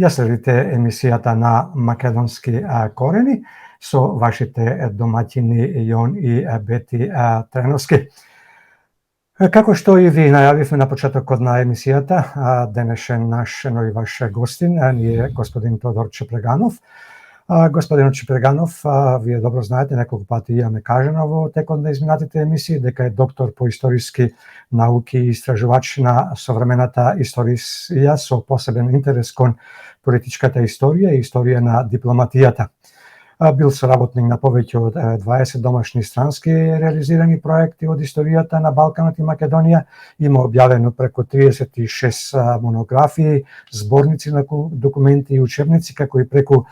Ја следите емисијата на Македонски корени со вашите домаќини Јон и Бети Треновски. Како што и ви најавивме на почетокот на емисијата, денешен наш и ваш гостин е господин Тодор Чепреганов. Господин Чепреганов, вие добро знаете, неколку пати имаме кажано во текот на изминатите емисии дека е доктор по историски науки и истражувач на современата историја со посебен интерес кон политичката историја и историја на дипломатијата. Бил соработник на повеќе од 20 домашни странски реализирани проекти од историјата на Балканот и Македонија. Има објавено преку 36 монографии, зборници на документи и учебници, како и преку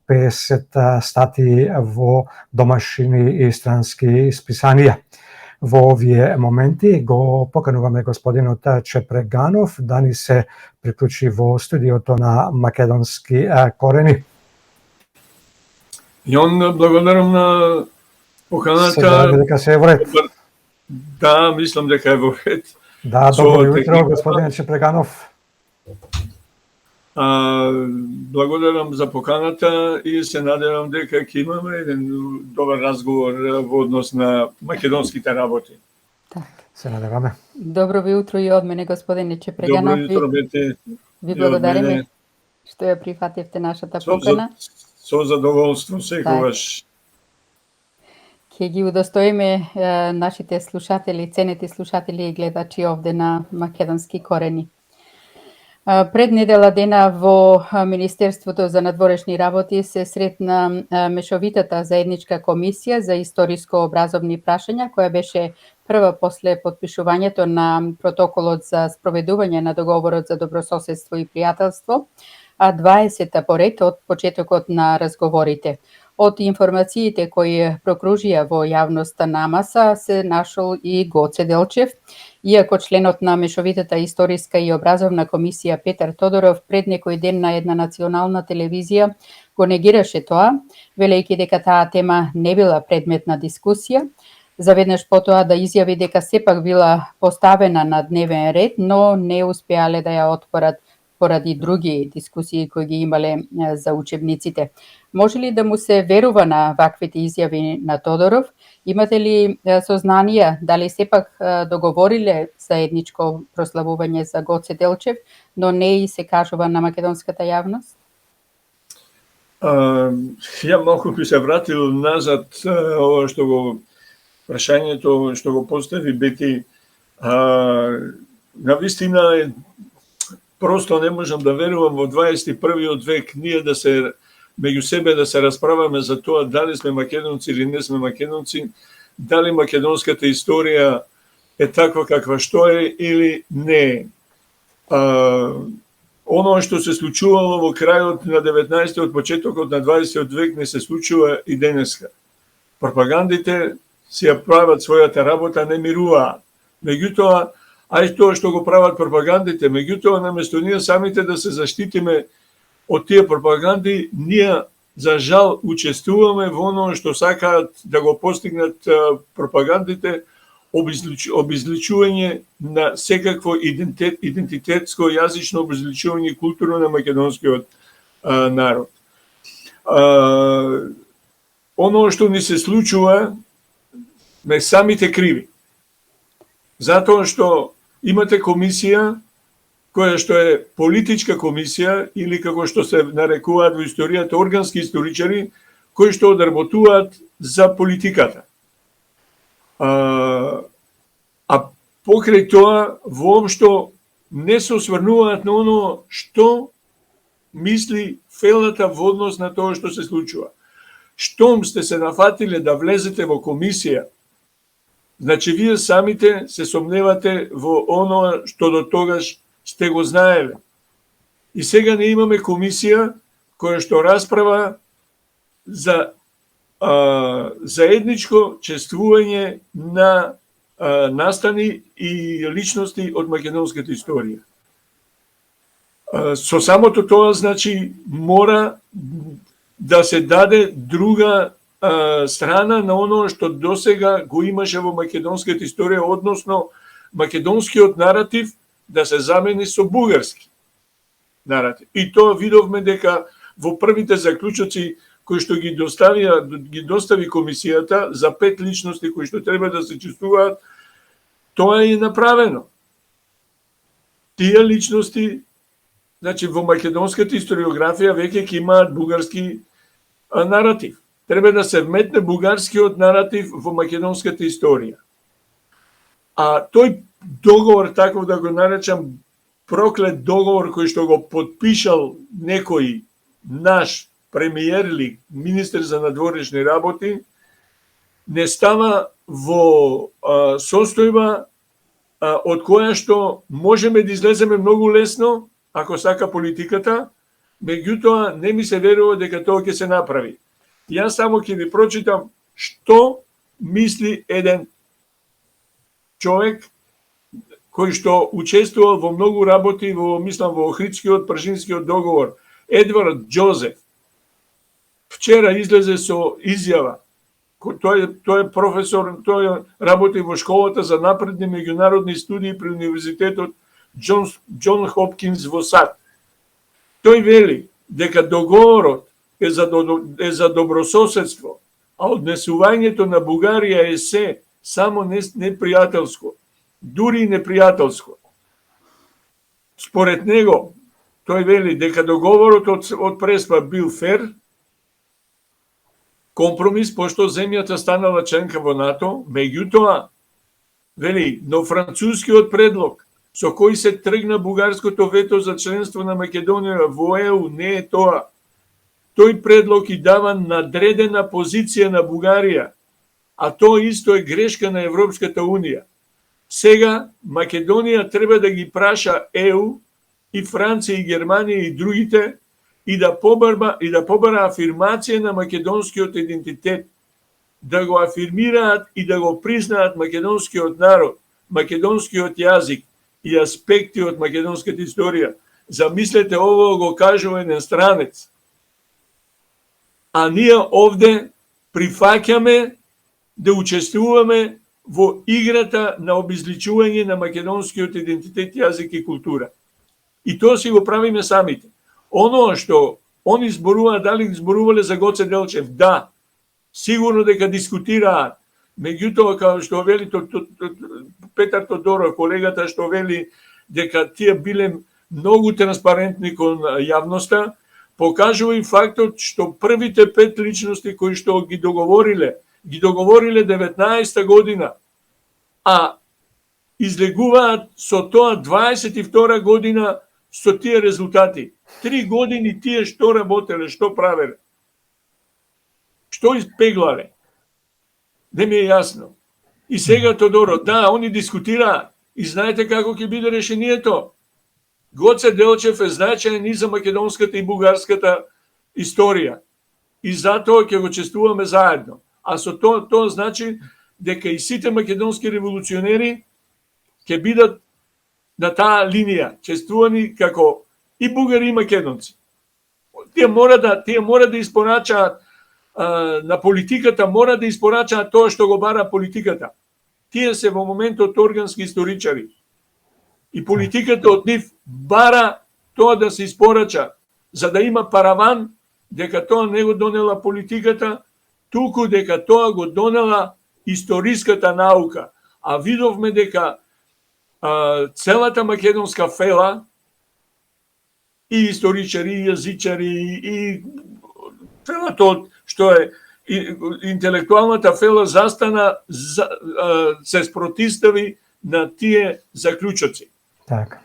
50 статии во домашни и странски списанија. Во овие моменти го покануваме господинот Чепреганов да ни се приклучи во студиото на Македонски корени. Јон, благодарам на поканата. Сега дека се е во ред. Да, мислам дека е во ред. Да, добро утро, господин Чепреганов. Благодарам за поканата и се надевам дека ќе имаме еден добар разговор во однос на македонските работи. Так. Се надеваме. Добро ви утро и од мене, господине Чепреганов. Добро утро, Бете. Ви благодариме што ја прифативте нашата покана. Со задоволство секогаш. Ќе ги удостоиме нашите слушатели, ценети слушатели и гледачи овде на Македонски корени. Пред недела дена во Министерството за надворешни работи се сретна мешовитата заедничка комисија за историско-образовни прашања, која беше прва после потпишувањето на протоколот за спроведување на договорот за добрососедство и пријателство, а 20-та поред од почетокот на разговорите. Од информациите кои прокружија во јавноста на МАСА се нашол и Гоце Делчев, иако членот на мешовитата историска и образовна комисија Петар Тодоров пред некој ден на една национална телевизија го негираше тоа, велејќи дека таа тема не била предмет на дискусија, заведнаш потоа да изјави дека сепак била поставена на дневен ред, но не успеале да ја отворат поради други дискусии кои ги имале за учебниците. Може ли да му се верува на ваквите изјави на Тодоров? Имате ли сознанија дали сепак договориле заедничко прославување за Гоце Делчев, но не и се кажува на македонската јавност? Ја малку би се вратил назад ова што го прашањето што го постави Бети. Навистина просто не можам да верувам во 21-виот век ние да се меѓу себе да се расправаме за тоа дали сме македонци или не сме македонци, дали македонската историја е таква каква што е или не е. Оно што се случувало во крајот на 19-тиот, почетокот на 20-тиот век не се случува и денеска. Пропагандите си ја прават својата работа, не мируваат. Меѓутоа, ај тоа што го прават пропагандите, меѓутоа наместо ние самите да се заштитиме од тие пропаганди, ние за жал учествуваме во оно што сакаат да го постигнат пропагандите, обезличување на секакво идентитетско, јазично обезличување и културно на македонскиот народ. Оно што ни се случува, ме самите криви. Затоа што имате комисија која што е политичка комисија или како што се нарекуваат во историјата органски историчари кои што одработуваат за политиката. А покрај тоа воопшто не се осврнуваат на оно што мисли фелата во однос на тоа што се случува. Штом сте се нафатиле да влезете во комисија, значи вие самите се сомневате во оно што до тогаш сте го знаеле. И сега не имаме комисија која што расправа за заедничко чествување на настани и личности од македонската историја. Со самото тоа, значи, мора да се даде друга страна на оно што досега го имаше во македонската историја, односно македонскиот наратив да се замени со бугарски. наратив. И тоа видовме дека во првите заклучоци кои што ги достави комисијата за 5 личности кои што треба да се чувствуваат, тоа е направено. Тие личности, значи во македонската историографија веќе ќе имаат бугарски наратив. Треба да се вметне бугарскиот наратив во македонската историја. А тој договор, таков да го наречам, проклет договор кој што го подпишал некој наш премиер, министер за надворешни работи, не става во состојба од која што можеме да излеземе многу лесно, ако сака политиката, меѓутоа не ми се верува дека тоа ќе се направи. Јас само ќе ви прочитам што мисли еден човек кој што учествувал во многу работи мислам во Охридскиот, Пржинскиот договор, Едвард Џозеф. Вчера излезе со изјава. Тој е професор, тој работи во школата за напредни меѓународни студии при универзитетот Џон Хопкинс во САД. Тој вели дека договорот е за добрососедство, а однесувањето на Бугарија е се само непријателско, дури и непријателско. Според него, тој вели дека договорот од Преспа бил фер, компромис, пошто земјата станала членка во НАТО, меѓутоа, вели, но францускиот предлог со кој се тргна бугарското вето за членство на Македонија во ЕУ не е тоа. Тој предлог и дава надредена позиција на Бугарија, а тоа исто е грешка на Европската Унија. Сега Македонија треба да ги праша ЕУ и Франција и Германија и другите и да побара афирмација на македонскиот идентитет, да го афирмираат и да го признаат македонскиот народ, македонскиот јазик и аспекти од македонската историја. Замислете, ово го кажува еден странец. А ние овде прифаќаме да учествуваме во играта на обезличување на македонскиот идентитет, јазик и култура. И тоа си го правиме самите. Оно што они зборуваат, дали зборувале за Гоце Делчев, да, сигурно дека дискутираат. Меѓутоа, како што вели Петар Тодоров, колегата што вели дека тие биле многу транспарентни кон јавноста, покажува и фактот што првите 5 личности кои што ги договориле 19 година, а излегуваат со тоа 22 година со тие резултати. 3 години тие што работеле, што правеле? Што испеглале? Не ми е јасно. И сега Тодоро, да, они дискутираат. И знаете како ќе биде решението? Гоце Делчев е значаен и за македонската и бугарската историја. И затоа ќе го чествуваме заедно. А со тоа значи дека и сите македонски револуционери ќе бидат на таа линија, чествувани како и бугари и македонци. Тие мора да испорачаат на политиката, мора да испорачаат тоа што го бара политиката. Тие се во моментот органски историчари. И политиката од нив бара тоа да се испорача, за да има параван дека тоа не го донела политиката, туку дека тоа го донела историската наука. А видовме дека целата македонска фела и историчари, и јазичари, и фелата што е интелектуалната фела застана, се спротистави на тие заклучоци. Така.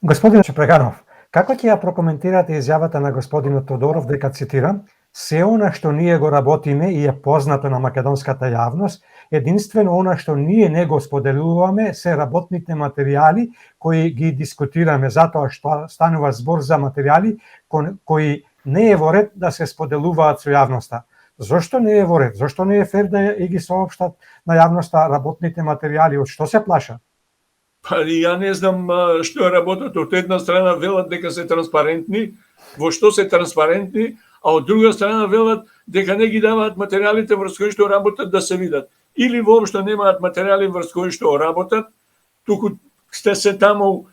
Господин Чепреганов, како ќе ја прокоментирате изјавата на господинот Тодоров дека, цитирам, се она што ние го работиме и е познато на македонската јавност, единствено она што ние не го споделуваме се работните материјали кои ги дискутираме, затоа што станува збор за материјали кои не е во ред да се споделуваат со јавноста. Зошто не е во ред? Зошто не е фер да ги соопштат на јавноста работните материјали? Од што се плашат? Па ја не знам што работат. Од една страна велат дека се транспарентни, во што се транспарентни, а од друга страна велат дека не ги даваат материјалите врз кои што работат да се видат. Или воопшто немаат материјали врз кои што работат, туку сте се таму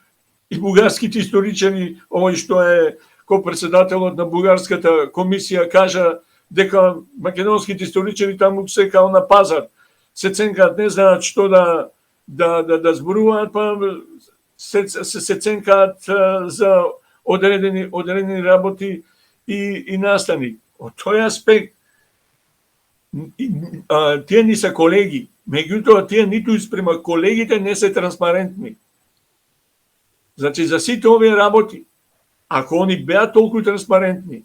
и бугарските историчари, овој што е ко-председателот на бугарската комисија, кажа дека македонските историчари таму се као на пазар. Се ценкаат, не знаат што да зборуваат, па се ценкаат за одредени работи и настани. Од тој аспект, тие ни се колеги, меѓутоа тие ниту испрема колегите не се транспарентни. Значи, за сите овие работи, ако они беа толку транспарентни,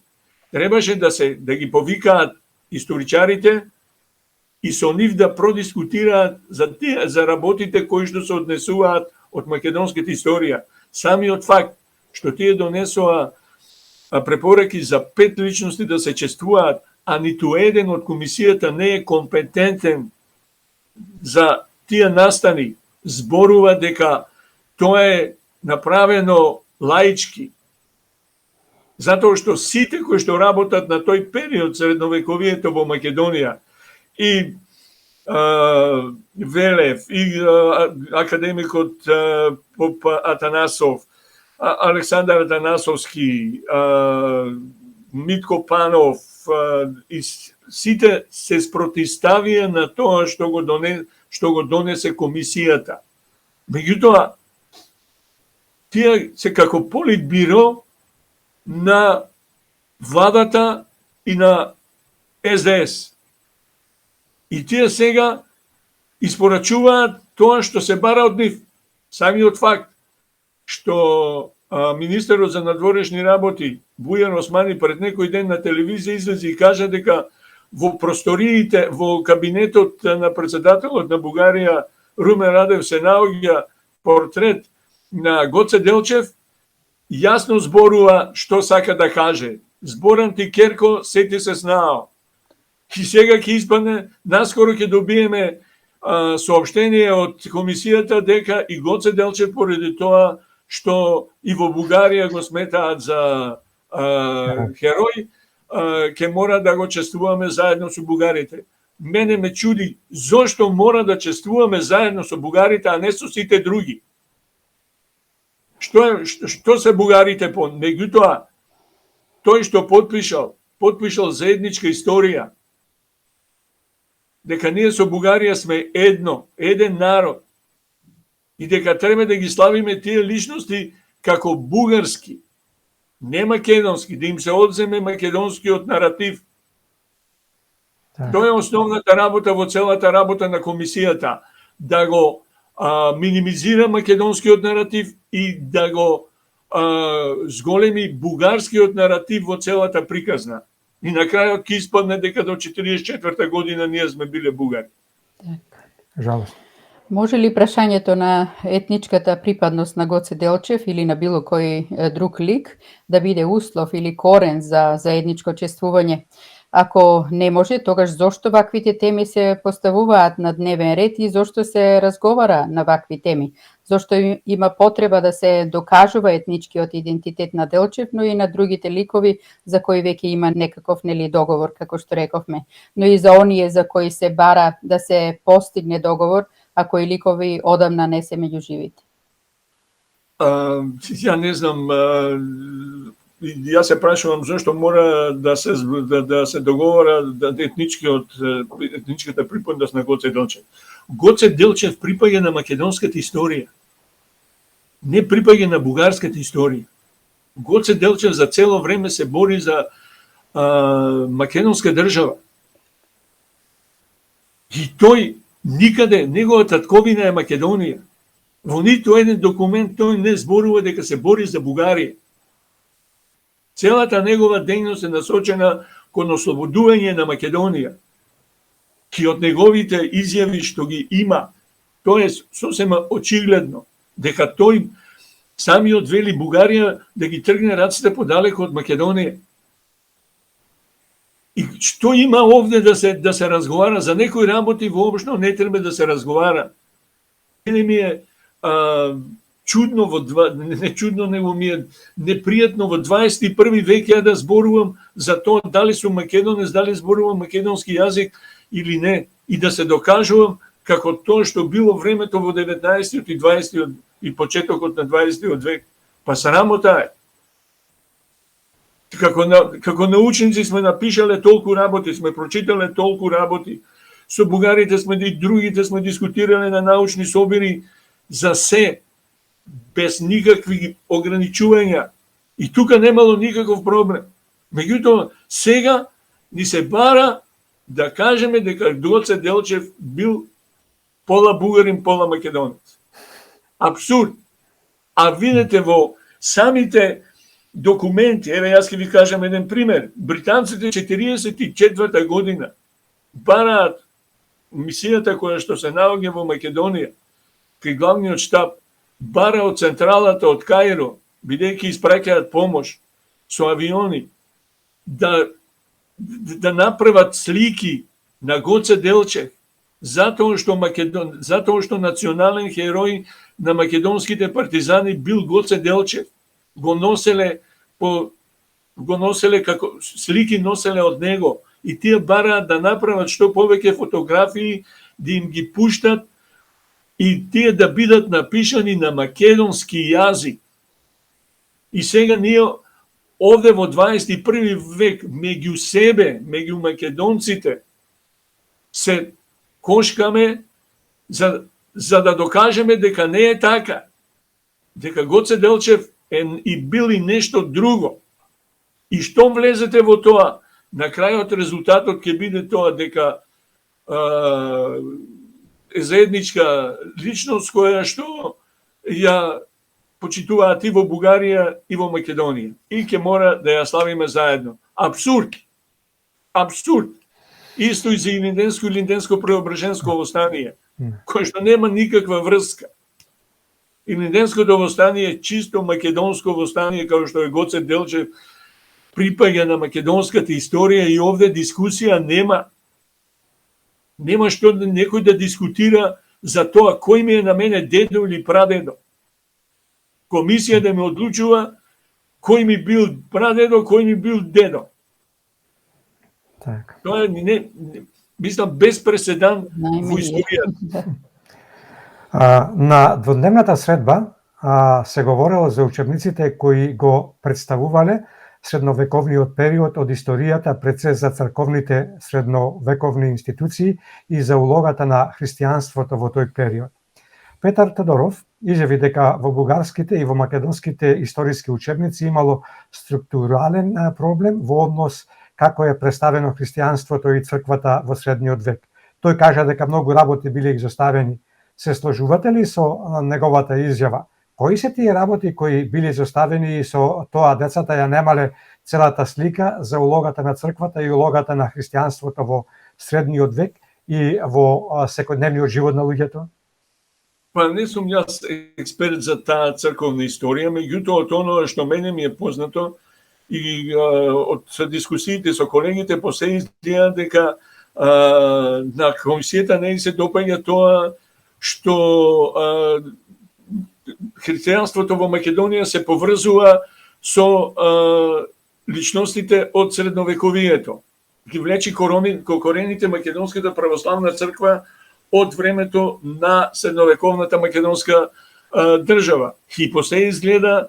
требаше да ги повикаат историчарите и со нив да продискутираат за работите кои што се однесуваат од македонската историја. Самиот факт што тие донесоа препораки за 5 личности да се чествуваат, а ниту еден од комисијата не е компетентен за тие настани, зборува дека тоа е направено лаички. Затоа што сите кои што работат на тој период средновековието во Македонија, и Велев, и академикот Поп Атанасов, Александар Атанасовски, Митко Панов, и сите се спротиставија на тоа што го донесе комисијата. Меѓутоа, тие се како политбиро на владата и на СДС. И тие сега испорачуваат тоа што се бара од нив. Самиот факт што министерот за надворешни работи Бујан Османи пред некој ден на телевизија излезе и кажа дека во просториите, во кабинетот на председателот на Бугарија Румен Радев се наоѓа портрет на Гоце Делчев, јасно зборува што сака да каже. Зборам ти, Керко, сети се знао. И сега ќе испадне, наскоро ќе добиеме сообштение од комисијата дека и Гоце Делчев поради тоа што и во Бугарија го сметаат за херој, ќе мора да го чествуваме заедно со бугарите. Мене ме чуди зошто мора да чествуваме заедно со бугарите, а не со сите други. Што се бугарите по? Меѓутоа, тој што подпишал заедничка историја, дека ние со Бугарија сме еден народ, и дека треба да ги славиме тие личности како бугарски, не македонски, да им се одземе македонскиот наратив. Тоа е основната работа во целата работа на комисијата, да го минимизира македонскиот наратив и да го зголеми бугарскиот наратив во целата приказна. И на крајот ќе испадне дека до 44 година ние сме биле бугари. Жалост. Може ли прашањето на етничката припадност на Гоце Делчев или на било кој друг лик да биде услов или корен за заедничко чествување? Ако не може, тогаш зошто ваквите теми се поставуваат на дневен ред и зошто се разговара на вакви теми? Зошто има потреба да се докажува етничкиот идентитет на Делчев, но и на другите ликови за кои веќе има некаков договор, како што рековме, но и за оние за кои се бара да се постигне договор, а кои ликови одамна не се меѓу живите? Ја не знам, јас се прашувам зашто мора да се договора етничката припадност на Гоце Делчев. Гоце Делчев припаѓа на македонската историја, не припаѓа на бугарската историја. Гоце Делчев за цело време се бори за македонска држава. И тој никаде, неговата татковина е Македонија. Во ниту еден документ тој не зборува дека се бори за Бугарија. Целата негова дејност е насочена кон ослободување на Македонија. И од неговите изјави што ги има, тоа е сосема очигледно, дека тој самиот вели Бугарија да ги тргне раците подалеку од Македонија. И што има овде да се разговара за некои работи, воопшто не треба да се разговара. Не ми е чудно не чудно, него ми е непријатно во 21 век ја да зборувам за тоа дали сум македонец, дали зборувам македонски јазик или не, и да се докажувам како тоа што било времето во 19 и 20 и почетокот на 20 век. Па срамота е. Како научници сме напишале толку работи, сме прочитале толку работи. Со бугарите сме и другите сме дискутирале на научни собери за се, без никакви ограничувања. И тука немало никаков проблем. Меѓутоа, сега ни се бара да кажеме дека Гоце Делчев бил пола бугарин, пола македонец. Абсурд. А видите во самите документи, еве јас ќе ви кажам еден пример. Британците 44 година бараат мисијата која што се наоѓа во Македонија, кај главниот штаб, бара од централата од Каиро, бидејќи испраќаат помош со авиони, да направат слики на Гоце Делчев, затоа што национален херој на македонските партизани бил Гоце Делчев. Го носеле како слики носеле од него и тие бараат да направат што повеќе фотографии, да им ги пуштат и тие да бидат напишани на македонски јазик. И сега ние овде во 21 век меѓу себе, меѓу македонците се кошкаме за да докажеме дека не е така. Дека Гоце Делчев е и бил и нешто друго. И што влезете во тоа, на крајот резултатот ќе биде тоа дека е заедничка личност која што ја почитуваат и во Бугарија и во Македонија. И ќе мора да ја славиме заедно. Абсурд. Абсурд. Исто и за Илинденско преображенско востание, кое што нема никаква врска. Илинденското востание е чисто македонско востание, како што е Гоце Делчев, припаѓа на македонската историја и овде дискусија нема. Нема што некој да дискутира за тоа кој ми е на мене дедо или прадедо. Комисија да ме одлучува кој ми бил прадедо, кој ми бил дедо. Так. Тоа е мислам без преседан во историјата. На дводневната средба се говорело за учебниците кои го представувале средновековниот период од историјата, пред се за црковните средновековни институции и за улогата на христијанството во тој период. Петар Тодоров изјави дека во бугарските и во македонските историски учебници имало структурален проблем во однос како е представено христијанството и црквата во средниот век. Тој кажа дека многу работи биле изоставени. Се сложувате ли со неговата изјава? Кои се тие работи кои били изоставени и со тоа децата ја немале целата слика за улогата на црквата и улогата на христијанството во средниот век и во секојдневниот живот на луѓето? Па не сум јас експерт за таа црковна историја, меѓутоа од оноа што мене ми е познато и од дискусиите со колегите по се изгледа дека на комисијата не се допаѓа тоа што христијанството во Македонија се поврзува со личностите од средновековието. Ги влечи корените македонската православна црква од времето на средновековната македонска држава. И по се изгледа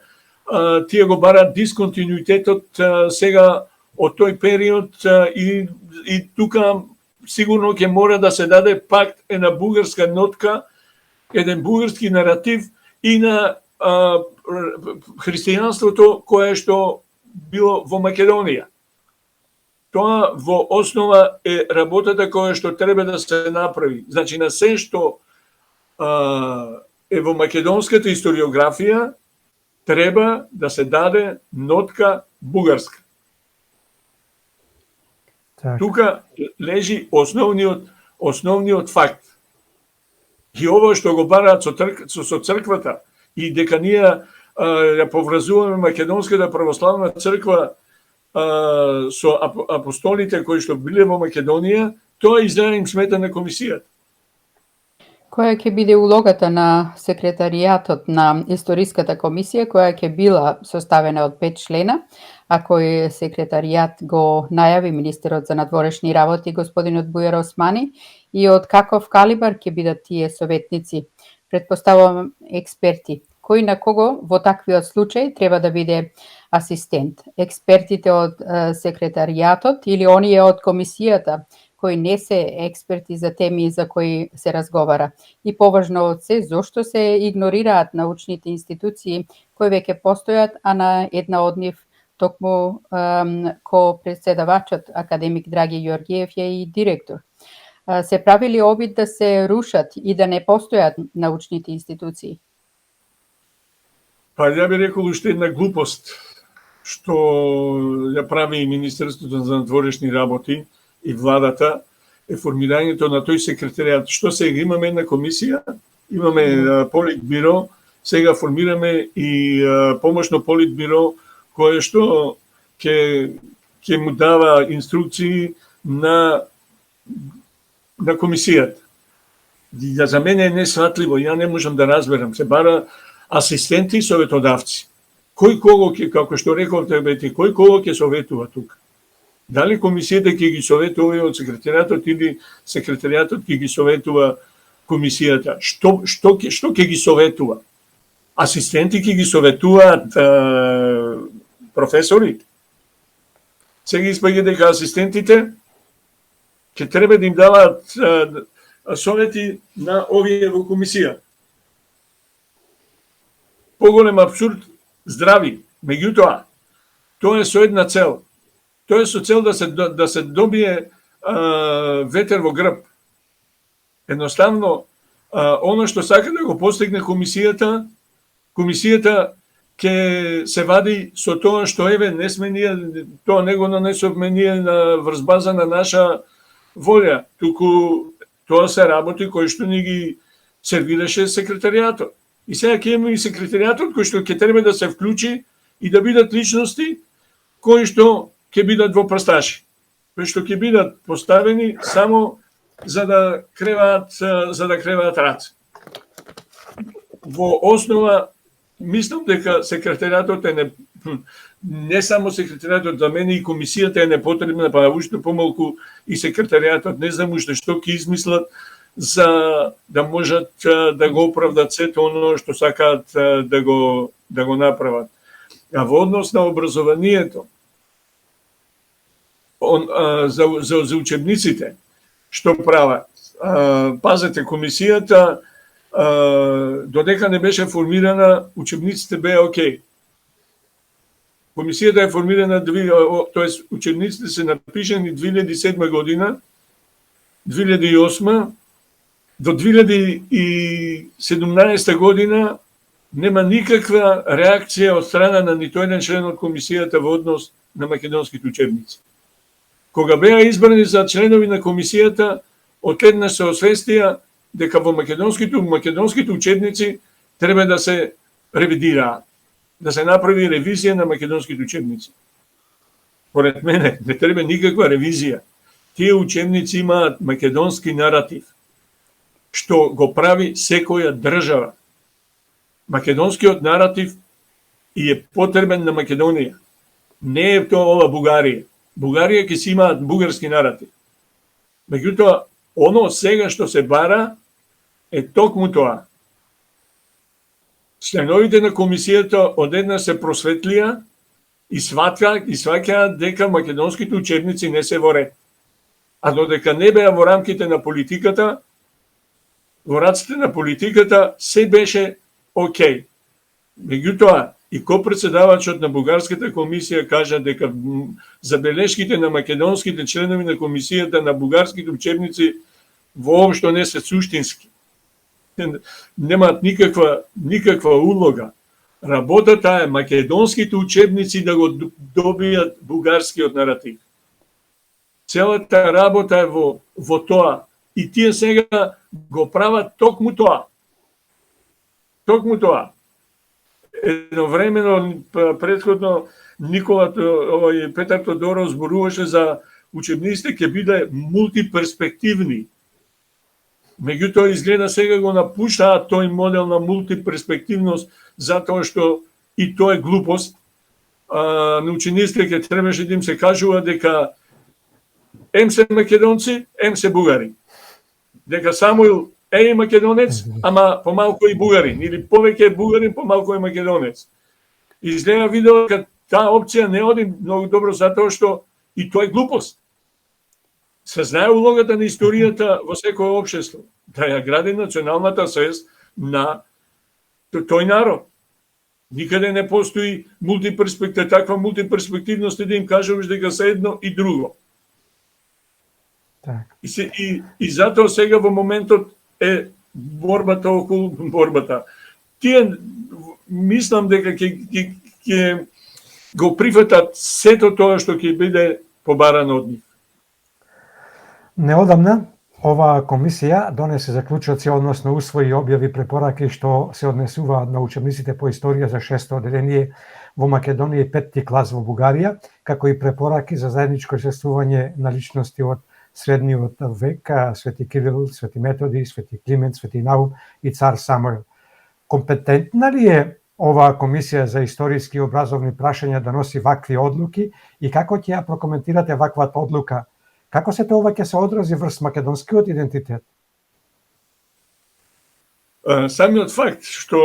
тие го барат дисконтинуитетот сега од тој период и тука сигурно ќе мора да се даде пак една бугарска нотка, еден бугарски наратив и на христијанството кое што било во Македонија. Тоа во основа е работата која што треба да се направи. Значи на се што е во македонската историографија треба да се даде нотка бугарска. Так. Тука лежи основниот факт. И ово што го бараат со црквата и дека ние ја поврзуваме македонската православна црква со апостолите кои што биле во Македонија, тоа изгледа им смета на комисијата. Која ќе биде улогата на секретаријатот на историската комисија, која ќе била составена од 5 члена, а кој секретаријат го најави министерот за надворешни работи господинот Бујар Османи, и од каков калибар ќе бидат тие советници? Предпоставувам експерти. кој на кого во таквиот случај треба да биде асистент? Експертите од секретаријатот или оние од комисијата кои не се експерти за теми за кои се разговара? И поважно од се, зошто се игнорираат научните институции кои веќе постојат, а на една од нив токму ко-председавачот академик Драги Ѓорѓиев е и директор. Се правили обид да се рушат и да не постојат научните институции? Па ја би рекол уште една глупост што ја прави и Министерството за надворешни работи и владата е формирањето на тој секретаријат. Што сега имаме една комисија, имаме политбиро, сега формираме и помошно политбиро кое што ќе му дава инструкции на комисијата. За мене е несватливо, ја не можам да разберам. Се бара асистенти и советодавци. Кој кого ќе, како што рековте, кој кого ќе советува тука? Дали комисијата ќе ги советува од секретаријатот или секретаријатот ќе ги советува комисијата? Што ќе ги советува? Асистенти ќе ги советуваат професорите. Сега испаѓа дека асистентите ќе треба да им даваат совети на овие во комисија. Поголем абсурд, здрави. Меѓутоа, тоа е со една цел. Тоа е со цел да се добие ветер во грб. Едноставно, оно што сака да го постигне комисијата ќе се вади со тоа што еве не сме ние, тоа не го нанесовме ние врз база на наша волја, туку тоа се работи кои што ни ги сервираше секретаријатот. И сега ќе имаме и секретаријатот кој што ќе треба да се вклучи и да бидат личности кои што ќе бидат во прсташи, кои што ќе бидат поставени само за да креваат раце. Во основа мислам дека секретаријатот е не само секретаријатот, за мене и комисијата е непотребна, па уште помалку и секретаријатот. Не знам уште што ќе измислат за да можат да го оправдат сето оно што сакаат да го направат. А во однос на образованието, за учебниците, што прават? Пазете, комисијата додека не беше формирана, учебниците беа окей. Комисијата е формирана, тоест учебниците се напишани 2007 година, 2008, до 2017 година нема никаква реакција од страна на нито еден член од комисијата во однос на македонските учебници. Кога беа избрани за членови на комисијата, одеднаш се освестија дека во македонските учебници треба да се ревидираат, да се направи ревизија на македонските учебници. Поред мене, не треба никаква ревизија. Тие учебници имаат македонски наратив, што го прави секоја држава. Македонскиот наратив и е потребен на Македонија. Не е тоа ова Бугарија. Бугарија ќе си имаат бугарски наратив. Меѓутоа, оно сега што се бара е токму тоа. Членовите на комисијата одеднаш се просветлија и сваќаат дека македонските учебници не се во ред. А додека не беа во рамките на политиката, во раците на политиката, се беше окей. Меѓутоа, и ко-председавачот на бугарската комисија кажа дека забелешките на македонските членови на комисијата на бугарските учебници воопшто не се суштински. Немаат никаква улога. Работата е македонските учебници да го добијат бугарскиот наратив. Целата работа е во тоа. И тие сега го прават токму тоа. Токму тоа. Едновремено, претходно, Петар Тодоров зборуваше за учебниците ќе биде мултиперспективни. Меѓутоа, изгледа сега го напуштаат тој модел на мултиперспективност, затоа што и тоа е глупост. На учениците ќе требаше да им се кажува дека ем се македонци, ем се бугари. Дека Самуил македонец, ама помалку и бугарин, или повеќе бугарин, помалку е македонец. Изгледа видео дека таа опција не оди многу добро затоа што и тоа е глупост. Се знае улогата на историјата во секое општество, да ја гради националната свест на тој народ. Никаде не постои таква мултиперспективност да им кажеш дека се едно и друго. Так. И затоа сега во моментот е борбата околу борбата. Тие мислам дека ќе го прифатат сето тоа што ќе биде побарано од нив. Неодамна оваа комисија донесе заклучоци, односно усвои и објави препораки што се однесуваат на учебниците по историја за 6-то одделение во Македонија и 5-ти клас во Бугарија, како и препораки за заедничко известување на личности од средниот век, Свети Кирил, Свети Методи, Свети Климент, Свети Наум и цар Самуил. Компетентна ли е оваа комисија за историски и образовни прашања да носи вакви одлуки и како ќе ја прокоментирате ваквата одлука? Како се тоа ќе се одрази врз македонскиот идентитет? Самиот факт што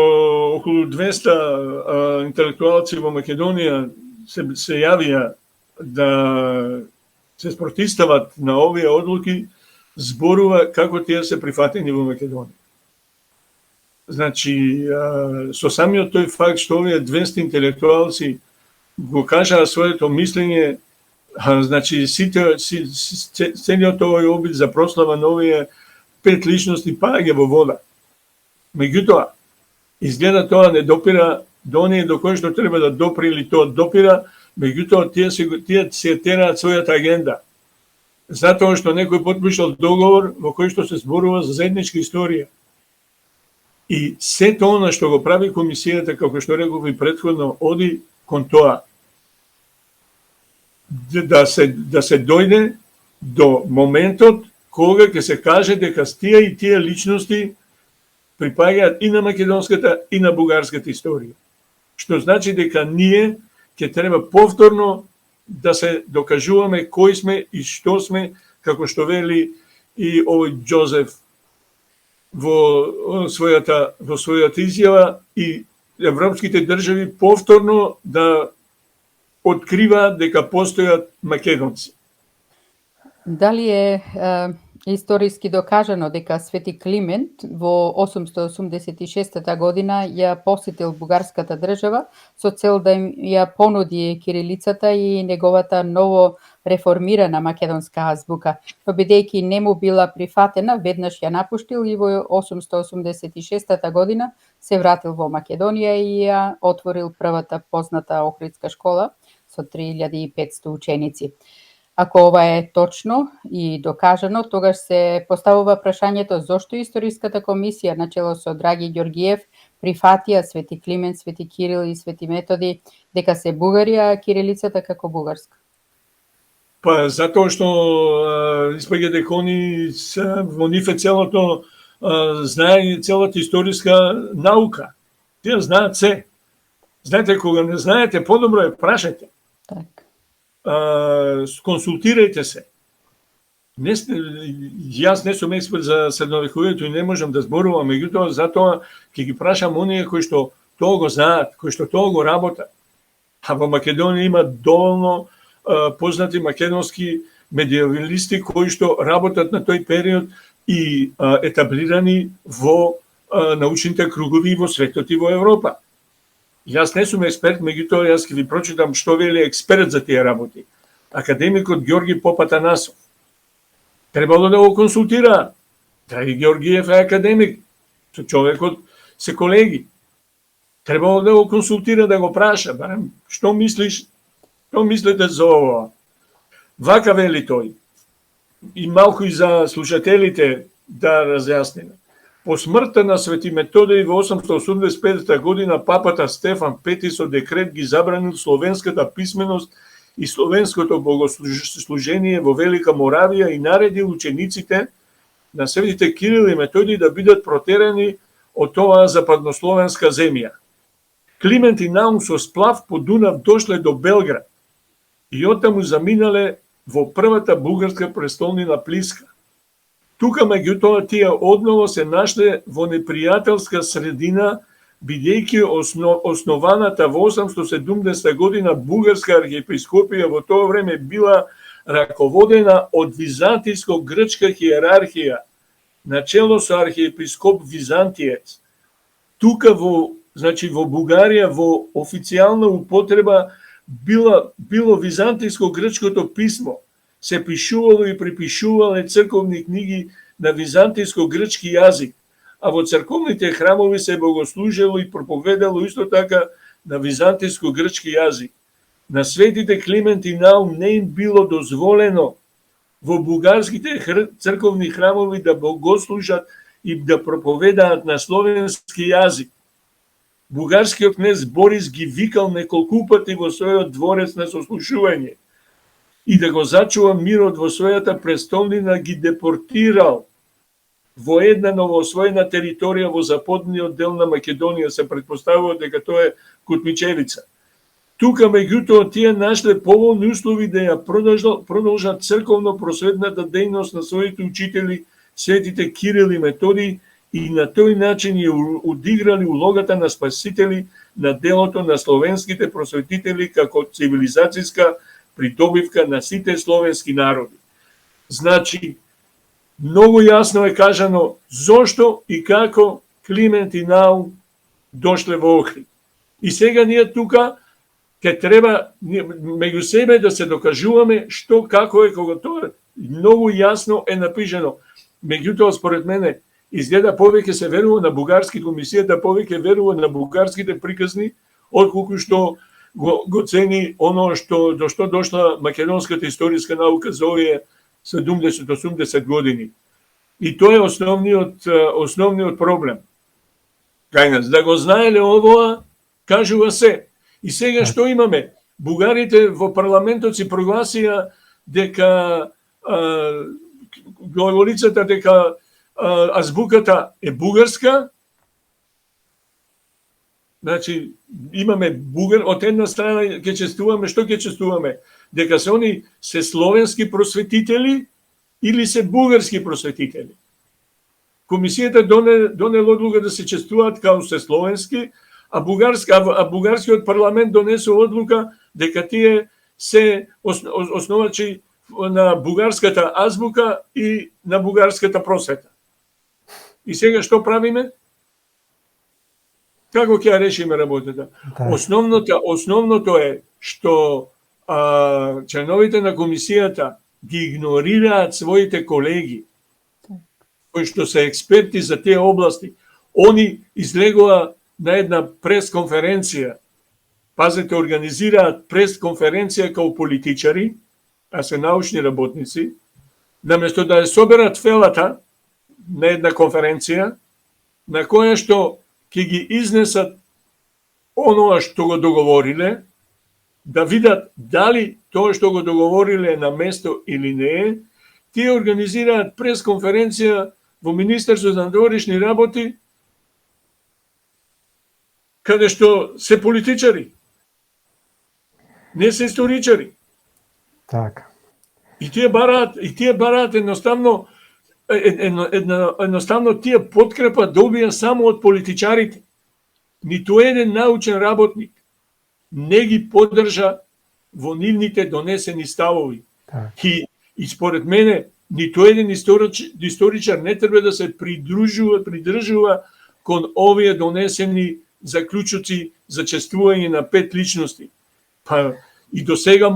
околу 200 интелектуалци во Македонија се јавија да се спротивстават на овие одлуки, зборува како тие се прифатени во Македонија. Значи, со самиот тој факт што овие 200 интелектуалци го кажаа своето мислење, значи целиот овој обид за прослава на овие 5 личности паѓа во вода. Меѓутоа, изгледа тоа не допира до оние до кои што треба да допри или тоа допира, меѓутоа тие се тераат својата агенда. Затоа што некој потпишал договор во кој што се зборува за заедничка историја. И сето она што го прави комисијата, како што реков и претходно, оди кон тоа да се дојде до моментот кога ќе се каже дека тие и тие личности припаѓаат и на македонската и на бугарската историја. Што значи дека ние ќе треба повторно да се докажуваме кои сме и што сме, како што вели и овој Џозеф во својата изјава, и европските држави повторно да откриваат дека постојат македонци. Дали е историски докажано дека Свети Климент во 886 година ја посетил бугарската држава со цел да им ја понуди кирилицата и неговата ново реформирана македонска азбука, но бидејќи не му била прифатена, веднаш ја напуштил и во 886 година се вратил во Македонија и ја отворил првата позната Охридска школа со 3500 ученици. Ако ова е точно и докажано, тогаш се поставува прашањето зошто историската комисија на чело со Драги Ѓоргиев прифатија Свети Климент, Свети Кирил и Свети Методи дека се бугари, а кирилицата како бугарска. Па затоа што испаѓа дека они во нив е целото знае целата историска наука. Тие знаат се. Знаете, кога не знаете, подобро е прашајте. Так. Консултирајте се. Јас не сум експерт за средновековието и не можам да зборувам, меѓутоа затоа ќе ги прашам оние кои што тоа го знаат, кои што тоа го работат. А во Македонија има доволно познати македонски медиевалисти кои што работат на тој период и етаблирани во научните кругови во светот и во Европа. Јас не сум експерт, меѓутоа јас ќе ви прочитам што вели експерт за тие работи. Академикот Ѓорги Попатанасов. Требало да го консултира. Драги Ѓоргиев е академик. Човекот се колеги. Требало да го консултира, да го праша. Барем, што мислиш? Што мислите за ова? Вака вели тој. И малку и за слушателите да разјасниме. По смртта на Свети Методий во 885 година папата Стефан Пети со декрет ги забранил словенската писменост и словенското богослужение во Велика Моравија и наредил учениците на светите Кирил и Методий да бидат протерани од оваа западнословенска земја. Климент и Наум со сплав по Дунав дошле до Белград и оттаму заминале во првата бугарска престолнина Плиска. тука меѓутоа тие одново се нашле во непријателска средина, бидејќи основаната во 870 година бугарска архиепископија во тоа време била раководена од византиско-грчка хиерархија, начело со архиепископ Византиец. Тука во Бугарија во официјална употреба било византиско-грчкото писмо. Се пишувало и припишувале црковни книги на византиско-грчки јазик, а во црковните храмови се богослужело и проповедало исто така на византиско-грчки јазик. На светите Климент и Наум не им било дозволено во бугарските црковни храмови да богослужат и да проповедаат на словенски јазик. Бугарскиот кнез Борис ги викал неколку пати во својот дворец на сослушување и да го зачува мирот во својата престолнина, ги депортирал во една новоосвоена територија во западниот дел на Македонија, се претпоставува дека тоа е Кутмичевица. Тука меѓутоа тие нашле поволни услови да ја продолжат црковно-просветната дејност на своите учители, светите Кирил и Методий, и на тој начин ја одиграли улогата на спасители на делото на словенските просветители како цивилизацијска придобивка на сите словенски народи. Значи, многу јасно е кажано зошто и како Климент и Наум дошле во Охрид. И сега ние тука ќе треба меѓу себе да се докажуваме што како е кога тоа многу јасно е напишано. Меѓутоа според мене изгледа повеќе се верува на бугарски, комисијата повеќе верува на бугарските приказни отколку што го цени оно до што дошла македонската историска наука за овие 70-80 години. И тоа е основниот проблем. Кај да го знаеле овоа, кажува се. И сега што имаме? Бугарите во парламентот си прогласија дека главолицата дека азбуката е бугарска. Значи, имаме од една страна ќе честуваме, што ќе честуваме? Дека се они се словенски просветители или се бугарски просветители? Комисијата донела одлука да се честуваат као се словенски, а бугарскиот парламент донесува одлука дека тие се основачи на бугарската азбука и на бугарската просвета. И сега што правиме? Како ќе ја решиме работата? Основното е што членовите на комисијата ги игнорираат своите колеги, кои што се експерти за тие области. Они излегува на една пресконференција. Пазете, организираат пресконференција као политичари, а се научни работници, наместо да ја соберат фелата на една конференција, на која што ќе ги изнесат оноа што го договориле, да видат дали тоа што го договориле е на место или не е, тие организираат пресконференција во Министерството за надворешни работи, каде што се политичари, не се историчари. Така. И тие бараат едноставно тие подкрепа добија само од политичарите. Ниту еден научен работник не ги поддржа во нивните донесени ставови. И според мене, ниту еден историчар не треба да се придржува кон овие донесени заклучоци за чествување на 5 личности. Па и до сега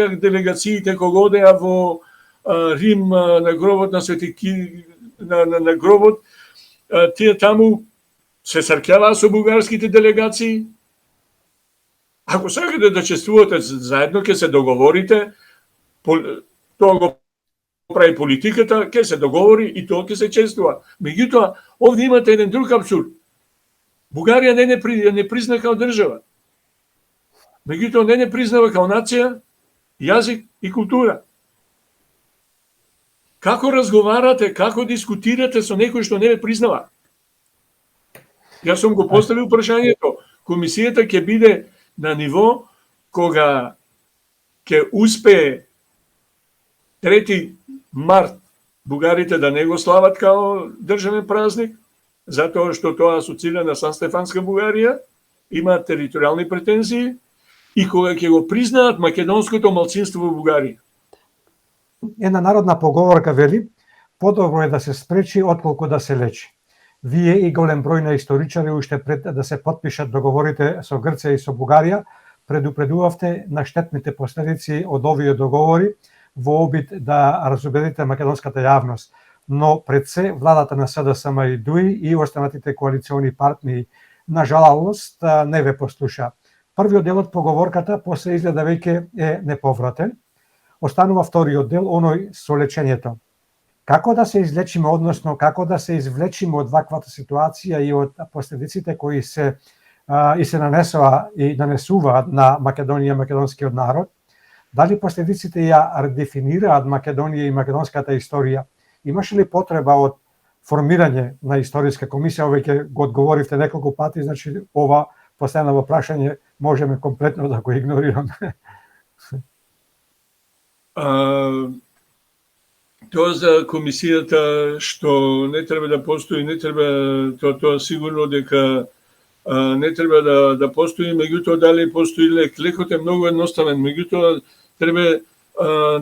делегациите кога одеа во Рим на гробот на Свети на гробот, тие таму се срќаваа со бугарските делегации. Ако сакате да чествувате заедно, ќе се договорите, тоа го прави политиката, ќе се договори и тоа ќе се чествува. Меѓутоа, овде имате еден друг абсурд. Бугарија не призна као држава. Меѓутоа не признава као нација, јазик и култура. Како разговарате, како дискутирате со некој што не ве признава? Јас сум го поставил прашањето. Комисијата ќе биде на ниво кога ќе успее 3 март бугарите да не го слават као државен празник, затоа што тоа асоцира на Сан Стефанска Бугарија, имаат територијални претензии и кога ќе го признаат македонското малцинство во Бугарија. Една народна поговорка вели: подобро е да се спречи отколку да се лечи. Вие и голем број на историчари уште пред да се потпишат договорите со Грција и со Бугарија предупредувавте на штетните последици од овие договори во обид да разубедите македонската јавност. Но пред се владата на СДСМ и ДУИ и останатите коалициони партнери на жалост не ве послуша. Првиот дел од поговорката после изгледа веќе е неповратен. Останува вториот дел, оној со лечењето. Како да се излечиме, односно како да се извлечиме од ваквата ситуација и од последиците кои се нанесуваат на Македонија и македонскиот народ? Дали последиците ја редефинираат Македонија и македонската историја? Имаше ли потреба од формирање на историска комисија? Веќе го одговоривте неколку пати, значи ова последново прашање можеме комплетно да го игнорираме. Тоа за комисијата што не треба да постои, не треба, тоа сигурно дека не треба да постои, меѓутоа дали постои лек? Лекот е многу едноставен, меѓутоа треба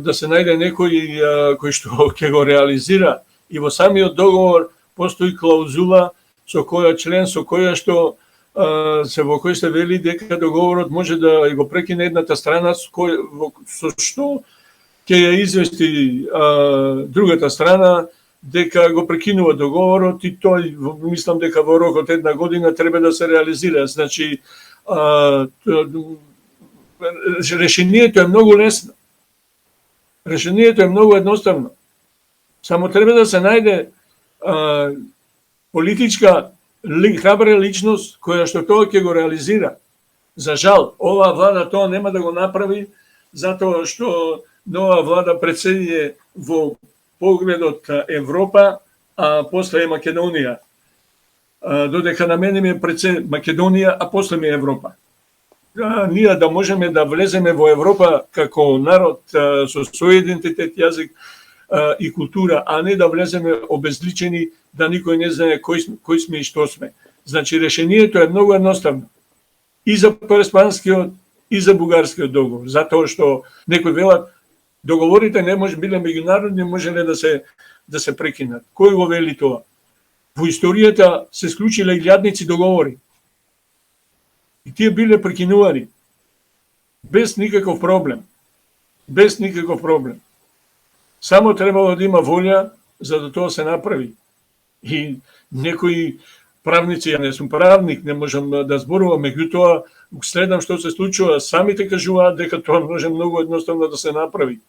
да се најде некој кој што ќе го реализира. И во самиот договор постои клаузула со која член, со која што во кој се вели дека договорот може да го прекине едната страна со што ќе ја извести другата страна дека го прекинува договорот и тој, мислам дека во рок од една година треба да се реализира. Значи, решението е многу лесно. Решението е многу едноставно. Само треба да се најде политичка храбра личност која што тоа ќе го реализира. За жал, оваа влада тоа нема да го направи, затоа што нова влада председи во погледот Европа, а после е Македонија. Додека на мене ми е Македонија, а после ми е Европа. Ние да можеме да влеземе во Европа како народ со свој идентитет, јазик и култура, а не да влеземе обезличени, да никој не знае кој сме и што сме. Значи, решението е многу едноставно. И за преспанскиот, и за бугарскиот договор. Затоа што некој велат, договорите не може биле меѓународни, можеле да се прекинат. Кој го вели тоа? Во историјата се склучиле илјадници договори. И тие биле прекинувани без никаков проблем. Без никаков проблем. Само требало да има волја за да тоа се направи. И некои правници, ја не сум правник, не можам да зборувам, меѓутоа следам што се случува, самите кажуваат дека тоа може многу едноставно да се направи.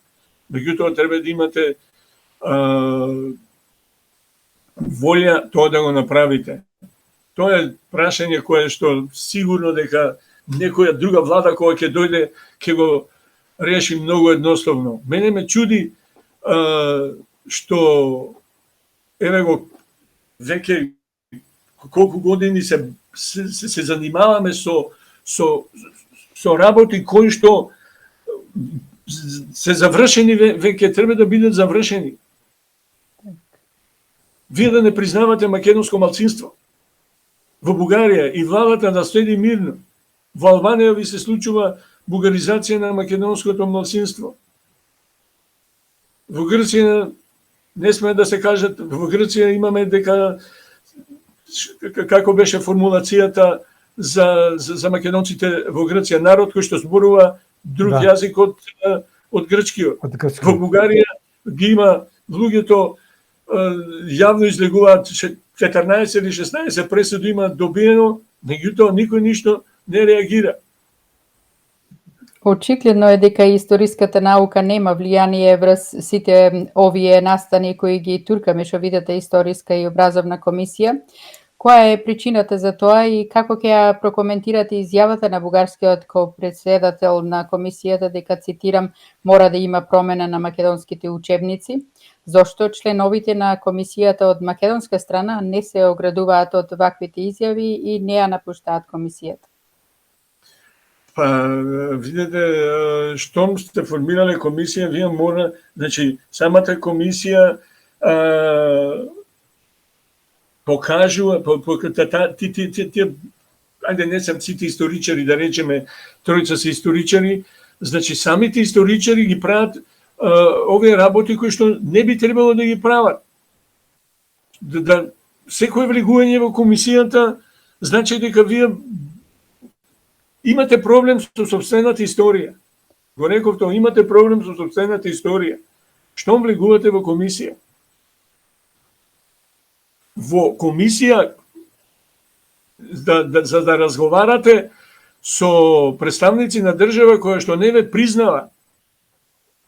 Меѓутоа треба да имате волја тоа да го направите. Тоа е прашање кое што сигурно дека некоја друга влада која ќе дојде ќе го реши многу едноставно. Мене ме чуди што еве го веќе колку години се занимаваме со работи кои што се завршени, веќе треба да бидат завршени. Вие да не признавате македонско малцинство во Бугарија и владата да следи мирно. Во Албанија ви се случува бугаризација на македонското малцинство. Во Грција не сме да се кажат, во Грција имаме дека како беше формулацијата за македонците во Грција, народ кој што зборува друг јазик од грчкиот. Во Бугарија ги има луѓето јавно излегуваат 14 или 16 пресуди имаат добиено, меѓутоа никој ништо не реагира. Очигледно е дека историската наука нема влијание врз сите овие настани кои ги туркаме што видите историска и образовна комисија. Која е причината за тоа и како ќе ја прокоментирате изјавата на бугарскиот председател на комисијата дека, цитирам, мора да има промена на македонските учебници? Зошто членовите на комисијата од македонска страна не се оградуваат од ваквите изјави и не ја напуштаат комисијата? Па, видите, штом сте формирале комисија, вие мора, значи, самата комисија покажува, тие, ајде не сам сите историчари, да речеме, тројца се историчари, значи самите историчари ги прават овие работи кои што не би требало да ги прават. Да секој влегување во комисијата значи дека вие имате проблем со сопствената историја. Го реков тоа, имате проблем со сопствената историја. Што влегувате во комисија? Во комисија за да разговарате со представници на држава која што не ве признава.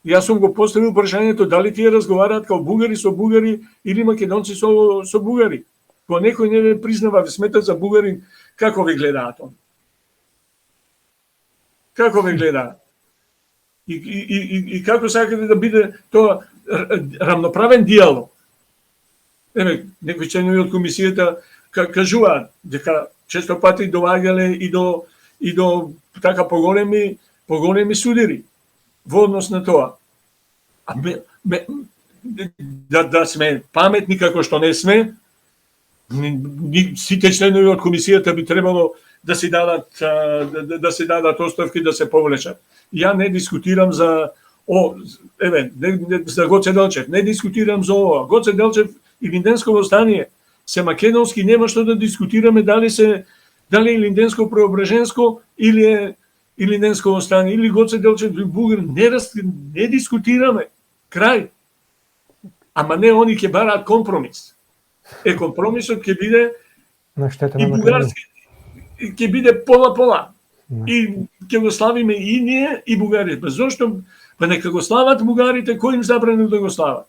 Јас сум го поставил прашањето дали тие разговараат како бугари со бугари или македонци со бугари. Кога некој не ве признава, ве смета за бугари, како ве гледаат он? Како ве гледаат? И како сакате да биде тоа рамноправен диалог? Еве, некои членови од комисијата кажуваат дека често пати доаѓале и до така поголеми судири во однос на тоа. Да сме паметни како што не сме, сите членови од комисијата би требало да се дадат оставки, да се повлечат. Ја не дискутирам за за Гоце Делчев, не дискутирам за ова. Гоце Делчев и Линденско востание се македонски, нема што да дискутираме дали е Линденско Преображенско или е Линденско востание или Гоце Делчев бугар, не дискутираме. Крај. Ама не, они ќе бараат компромис. Компромисот ќе биде и бугарски, ќе биде пола-пола. И ќе го славиме и ние и бугарите. Зошто? Па нека го слават бугарите, кој им забранил да го слават?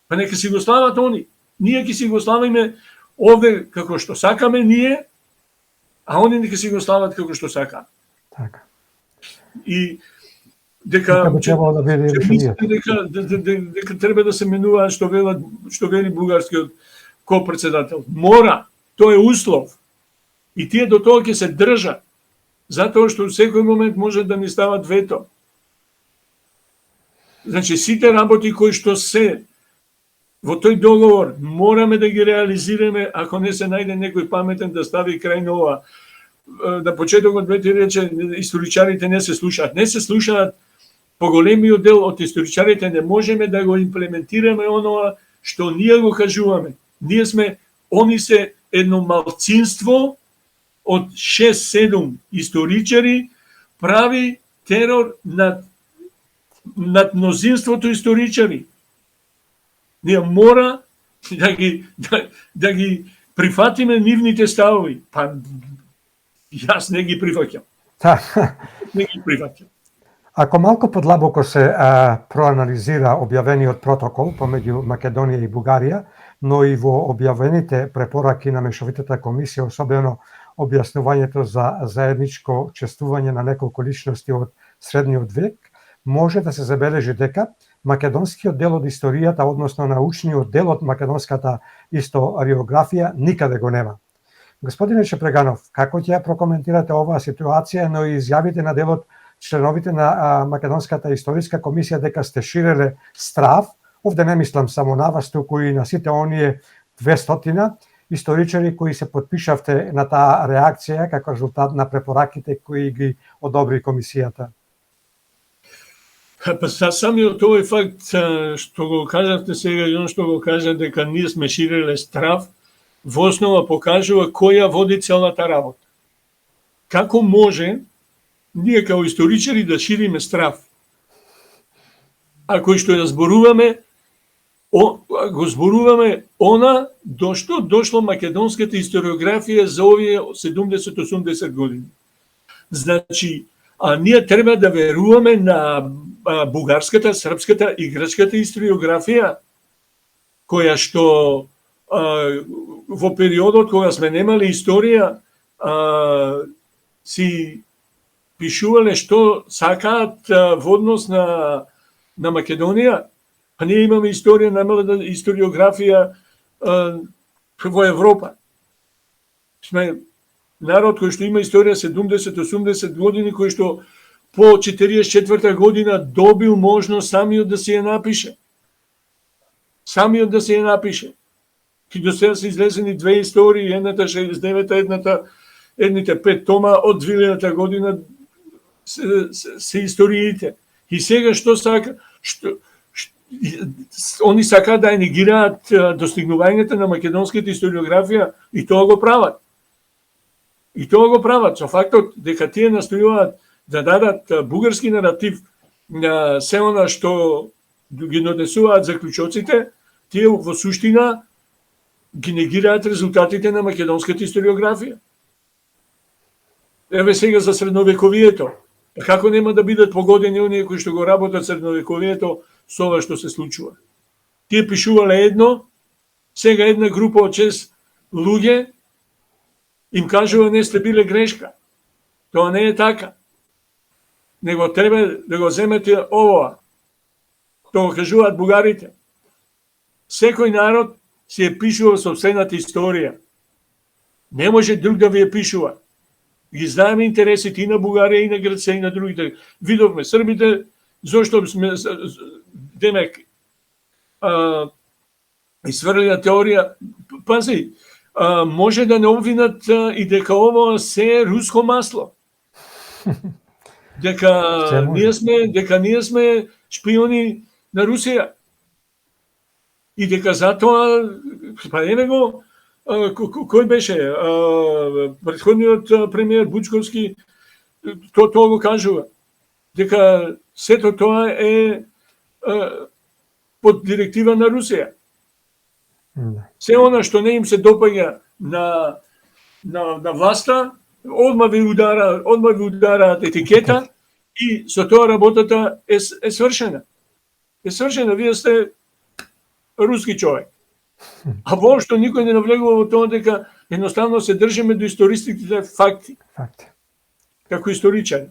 Па нека си го слават они. Ние ќе си го славиме овде како што сакаме ние, а они нека си го слават како што сакаат. Така. И дека треба да се менуваат што вели бугарскиот ко-председател. Мора, тоа е услов. И тие до тоа ќе се држат, затоа што секој момент може да ни стават вето. Значи, сите работи кои што се во тој договор мораме да ги реализираме, ако не се најде некој паметен да стави крај на ова. На почетокот Бети рече, историчарите не се слушаат. Не се слушаат, поголемиот дел од историчарите не можеме да го имплементираме оноа што ние го кажуваме. Они се едно малцинство од 6-7 историчари прави терор над мнозинството историчари. Ние мора да ги прифатиме нивните ставови. Па јас не ги прифаќам. Не ги прифаќам. Ако малку подлабоко се проанализира објавениот протокол помеѓу Македонија и Бугарија, но и во објавените препораки на Мешовитата комисија, особено објаснувањето за заедничко чествување на неколку личности од средниот век, може да се забележи дека македонскиот дел од историјата, односно научниот дел од македонската историографија, никаде го нема. Господине Чепреганов, како ќе прокоментирате оваа ситуација, но и изјавите на делот членовите на Македонската историска комисија дека сте ширеле страв? Овде не мислам само на вас, туку и на сите оние 200 историчари кои се потпишавте на таа реакција како резултат на препораките кои ги одобри комисијата. Па самиот овој факт што го кажавте сега и он што го кажа дека ние сме ширеле страв, во основа покажува која води целата работа. Како може ние као историчари да шириме страв? Ако што ја зборуваме, го зборуваме она до што дошло македонската историографија за овие 70-80 години. Значи, ние треба да веруваме на бугарската, српската и грчката историографија, која што во периодот кога сме немали историја, си пишувале што сакаат во однос на Македонија, а ние имаме историја, немала историографија во Европа. Сме народ кој што има историја 70-80 години, кој што по 44 година добил можност самиот да си ја напише. самиот да се ја напише. И до сега се излезени две истории, едната 69-та, едните 5 тома од 2000 година се историите. И сега што сака, они сакаат да ја негираат достигнувањата на македонската историографија и тоа го прават. И тоа го прават со фактот дека тие настојуваат да дадат бугарски наратив на се она што ги донесуваат заклучоците, тие во суштина ги негираат резултатите на македонската историографија. Еве сега за средновековието. Како нема да бидат погодени оние кои што го работат средновековието со ова што се случува? Тие пишувале едно, сега една група од 6 луѓе им кажува не сте биле грешка. Тоа не е така. Него треба да го земете ова. Тоа го кажуваат бугарите. Секој народ си е пишувал собствената историја. Не може друг да ви ја пишува. Ги знаеме интересите и на Бугарија, и на Грција, и на другите. Видовме србите, зошто сме, демек, изфрлија теорија. Пази, може да не обвинат и дека ово се е руско масло. Дека ние сме шпиони на Русија. И дека затоа, па еве го, кој беше претходниот премиер Бучковски, тоа го кажува, дека сето тоа е под директива на Русија. Се она што не им се допаѓа на власта, одма ви удараат етикета и со тоа работата е свршена. Е свршена, вие сте руски човек. А воопшто никој не навлегува во тоа дека едноставно се држиме до историските факти. Како историчари.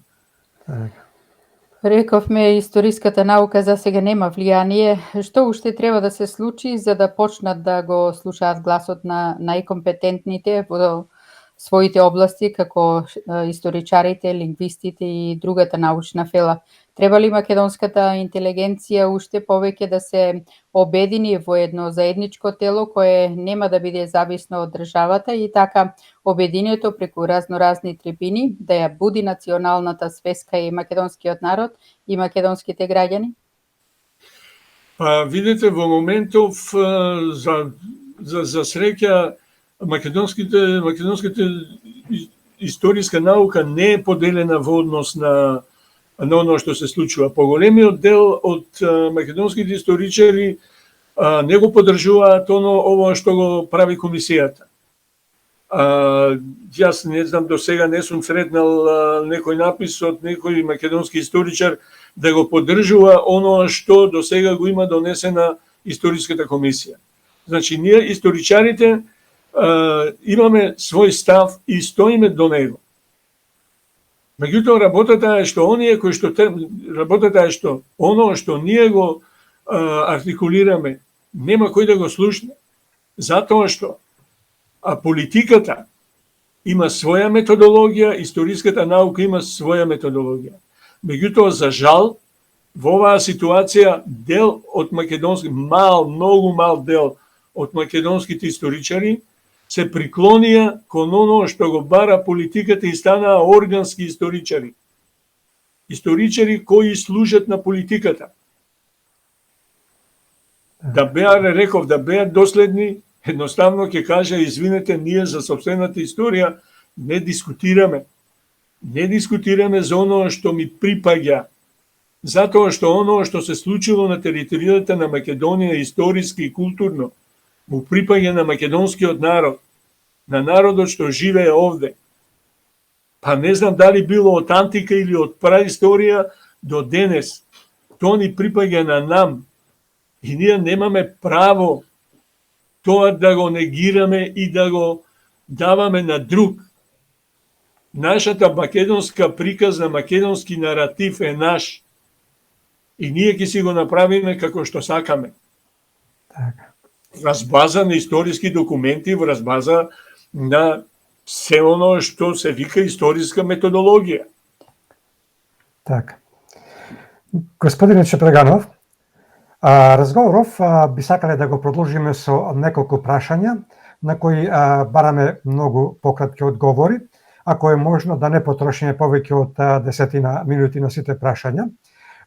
Рековме, историската наука за сега нема влијание. Што уште треба да се случи за да почнат да го слушаат гласот на најкомпетентните во своите области, како историчарите, лингвистите и другата научна фела? Треба ли македонската интелигенција уште повеќе да се обедини во едно заедничко тело кое нема да биде зависно од државата и така обединето преку разноразни трибини да ја буди националната свеска и македонскиот народ и македонските граѓани? Па видите, во моментов за среќа македонската историска наука не е поделена во однос на оно што се случува. Поголемиот дел од македонските историчари не го поддржуваат ова што го прави комисијата. Јас не знам, до сега не сум сретнал некој напис од некој македонски историчар да го поддржува оно што до сега го има донесена историската комисија. Значи, ние историчарите имаме свој став и стоиме до него. Меѓутоа, работата е што оно што ние го артикулираме, нема кој да го слушне. Затоа што политиката има своја методологија, историската наука има своја методологија. Меѓутоа, за жал, во оваа ситуација дел од многу мал дел од македонските историчари се приклонија кон оно што го бара политиката и станаа органски историчари. Историчари кои служат на политиката. Да беа доследни, едноставно ќе кажа, извинете, ние за собствената историја не дискутираме. Не дискутираме за оно што ми припаѓа. Затоа што оно што се случило на територијата на Македонија историски и културно, му припаѓа на македонскиот народ, на народот што живее овде. Па не знам дали било од антика или од праисторија до денес. Тоа ни припаѓа на нам. И ние немаме право тоа да го негираме и да го даваме на друг. Нашата македонска приказна, македонски наратив е наш. И ние ќе си го направиме како што сакаме. Врз база на историски документи, врз база на се оно што се вика историска методологија. Так. Господине Чепреганов, Разговоров би сакале да го продолжиме со неколку прашања на кои бараме многу пократки одговори, ако е можно да не потрошиме повеќе од 10 минути на сите прашања.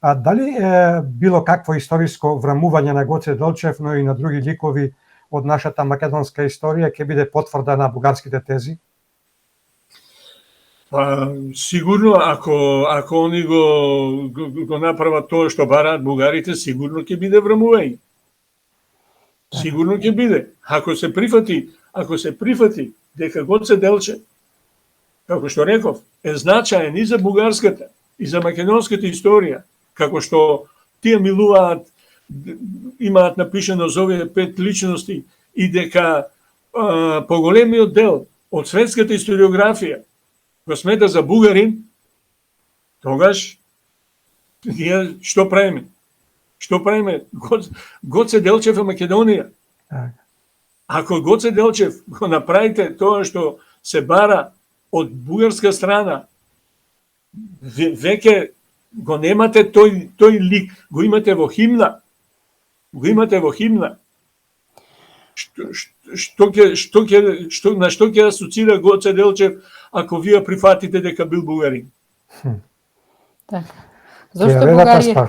Дали е било какво историско врамување на Гоце Делчев, но и на други ликови од нашата македонска историја ќе биде потврда на бугарските тези? Сигурно, ако они го направат тоа што бараат бугарите, сигурно ќе биде врамување. Сигурно ќе биде. Ако се прифати дека Гоце Делчев, како што реков, е значаен и за бугарската, и за македонската историја, како што тие милуваат, имаат напишано за овие 5 личности, и дека поголемиот дел од светската историографија го смета за бугарин, тогаш ние што правиме? Што правиме? Гоце Делчев е Македонија. Ако Гоце Делчев го направите тоа што се бара од бугарска страна, веќе го немате тој лик, го имате во химна. На што ќе асоцира Гоце Делчев ако вие прифатите дека бил бугарин? Така. Зошто Бугарија?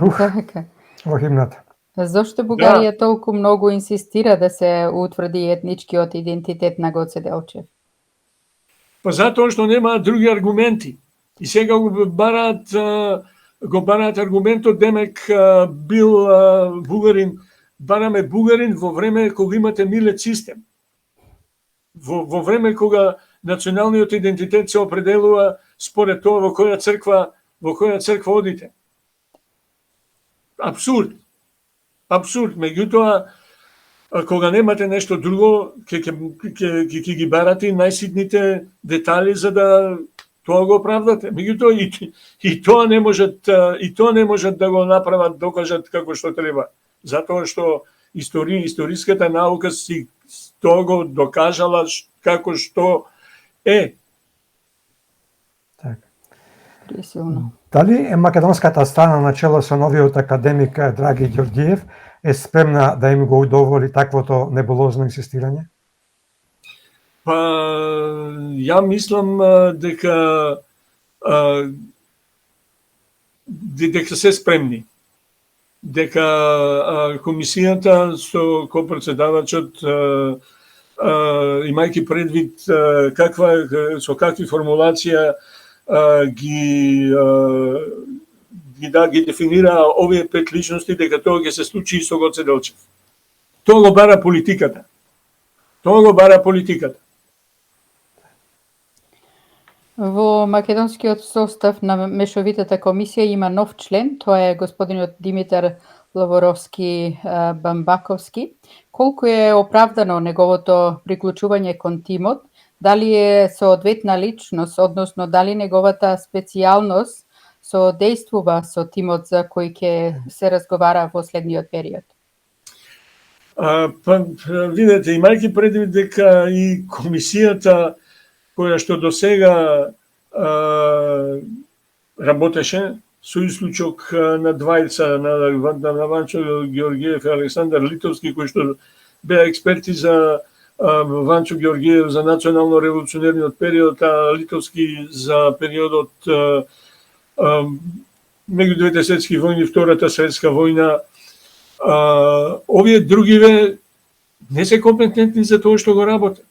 Во химната. Зошто Бугарија толку многу инсистира да се утврди етничкиот идентитет на Гоце Делчев? Па затоа што нема други аргументи. И сега го бараат аргументот, демек бил бугарин. Бараме бугарин во време кога имате милет систем. Во време кога националниот идентитет се определува според тоа во која црква одите. Абсурд. Меѓутоа, кога немате нешто друго, ќе ги барате најситните детали за да тоа го оправдате. Меѓутоа и тоа не можат да го направат, докажат како што треба. Затоа што историската наука си тоа го докажала како што е. Дали македонската страна на чело со новиот академик Драги Ѓорѓиев е спремна да им го удоволи таквото небулозно инсистирање? Па, ја мислам дека се спремни. Дека комисијата со копредседавачот, имајќи предвид со какви формулација ги дефинира овие 5 личности, дека тоа ќе се случи и со Гоце Делчев. Тоа го бара политиката. Во македонскиот состав на мешовитата комисија има нов член, тоа е господинот Димитар Ловоровски Бамбаковски. Колку е оправдано неговото приклучување кон тимот? Дали е соодветна личност, односно дали неговата специјалност соодействува со тимот за кој ќе се разговара во следниот период? Видете, имајќи предвид дека и комисијата која што досега работеше со исклучок на двајца, на Ванчо Ѓорѓиев и Александар Литовски, кои што беа експерти за Ванчо Ѓорѓиев за национално револуционерниот период, а Литовски за периодот меѓу двете светски војни, Втората светска војна. Овие другиве не се компетентни за тоа што го работат.